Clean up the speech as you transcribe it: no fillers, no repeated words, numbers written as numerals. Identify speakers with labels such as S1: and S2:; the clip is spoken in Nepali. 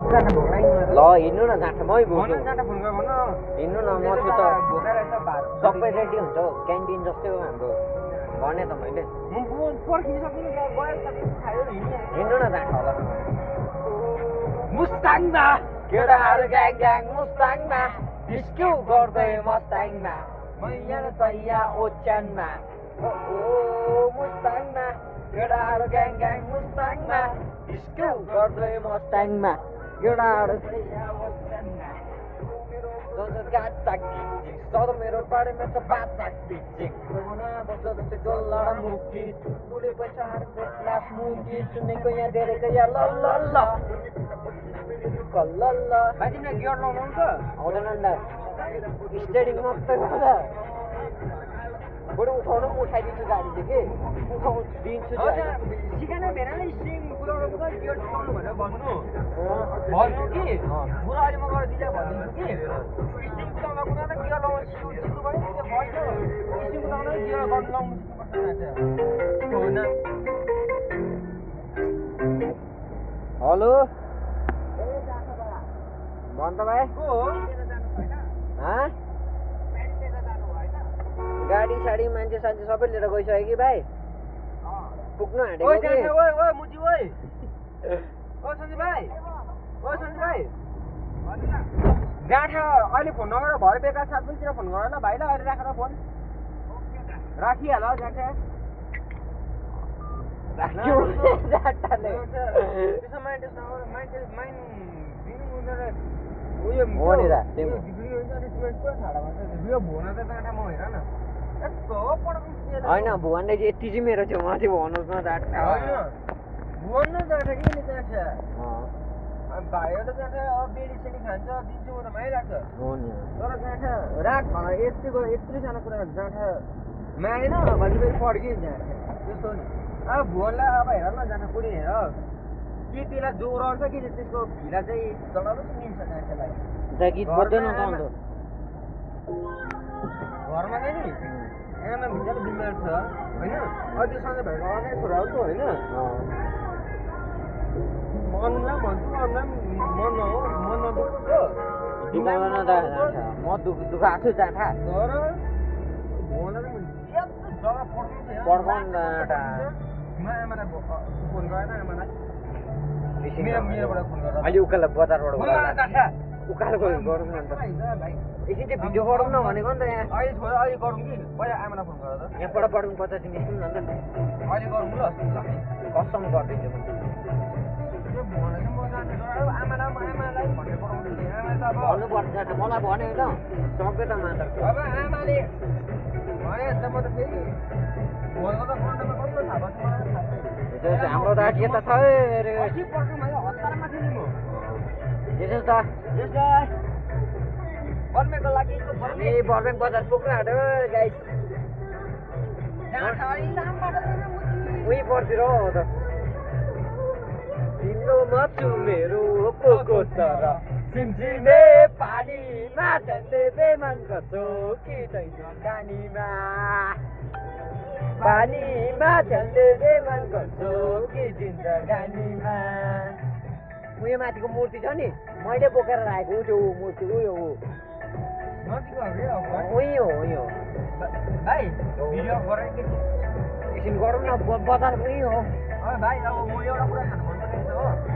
S1: ल हिँड्नु न जाँठा मै बोल्छु हिँड्नु न म छु त सबै रेडी हुन्छ हौ क्यान्टिन जस्तै हो हाम्रो भने त मैले हिँड्नु न जाँठा होला मुस्ताङमा केटाहरू ग्याङ ग्याङ मुस्ताङमा डिस्क्यु गर्दै मस्ताङमा मैया तैया ओच्यानमा ओ मुस्ताङमा केटाहरू ग्याङ ग्याङ मुस्ताङमा डिस्क्यु गर्दै मस्ताङमा केटाहरू सदर मेरो बारेमा त बाचाक बिचिक बस्दा जस्तै डल्ला मुक्ति बुढे पैसा लास मुक्ति सुनेको यहाँ धेरैको यहाँ ल ल ल ल माथि न गियर लाउनु हुन्छ आउँदैन नि स्टेडिङ मात्रै गर्दा बरु उठाउनु पनि उठाइदिन्छु गाडी चाहिँ के दिन्छु सिकाना भेनाले स्ट्रिङ कुदाउनु पर्दा गियर चलाउनु भनेर भन्नु कि पुरा अहिले म गएर दिँदा भनिदिन्छु कि स्ट्रिङ कुदाउँदा कुदाउँदा गियर लाउनु सिक्नु पऱ्यो त्यो भयो स्ट्रिङ कुदाउँदा गियर गर्नु लाउनु सिक्नुपर्छ हेलो भन् त भाइ को हो गाडी साडी मान्छे सान्छे सबै लिएर गइसक्यो कि भाइ पुग्नु आँटेको जाँठा अहिले फोन नगरेर भरे बेकार सात बजीतिर फोन गर ल भाइलाई अहिले राखेर फोन राखिहाल जाँठा होइन भुवनले चाहिँ यति चाहिँ मेरो छेउमा चाहिँ भन्नुहोस् न जाँठा भुवन न जाँठा के नि जाँठा भाइहरू त जाँठा अब बेडी सेडी खान्छ दिन्छु म त माइराख्छ तर जाँठा राख होला यत्रो सानो कुरा जाँठा मागेन भने फेरि फर्कियो नि जाँठा त्यस्तो नि अब भुवनलाई अब हेर न जाँठा कुनै हेर के त्यसलाई ज्वरो आउँछ कि त्यसको भिला चाहिँ चढाउनु सुनिन्छ जाँठालाई गीत बज्दैन त अन्त घरमा चाहिँ नि आमा भित्र बिमार छ होइन अझै सधैँ भएको अर्कै छोरा हो त होइन मनलाई भन्छु मन नदुख्छ दुखाउन म दुखाएको छु जाँठा तर जग्गा पड्काउनु आमालाई फोन गरेन आमालाई मेरोबाट फोन गरेर अहिले उकालो बजारबाट उकालो गरौँ न अन्त एकछिन चाहिँ भिडियो गरौँ न भनेको नि त यहाँ अहिले गरौँ कि पहिला आमालाई फोन गर त यहाँबाट पठाउनु पर्छ तिमी सुन न त अहिले गरौँ ल कसम गरिदिन्छु भन्नुपर्छ मलाई भन्यो त सबै त मात्र अब आमाले भने त म त फेरि हाम्रो त यता छ यसो त बर्मेको लागि हामी बर्मेक बजार पुग्नु आँट्यो गाइस उही पर्तिर हो त तिम्रो मछु मेरो पोको तर सिमसिमे पानीमा झन्डै बेमान गर्छौ कि छैन कानीमा पानीमा झन्डै बेमान गर्छौ कि जिन्दगानीमा उयो माथिको मूर्ति छ नि मैले बोकेर राखेको त्यो मूर्ति उयो हो उयो हो भाइ भिडियो एकछिन गरौँ न बजार उयो हो भाइ अब म एउटा कुरा खानु मन परिरहेको छ हो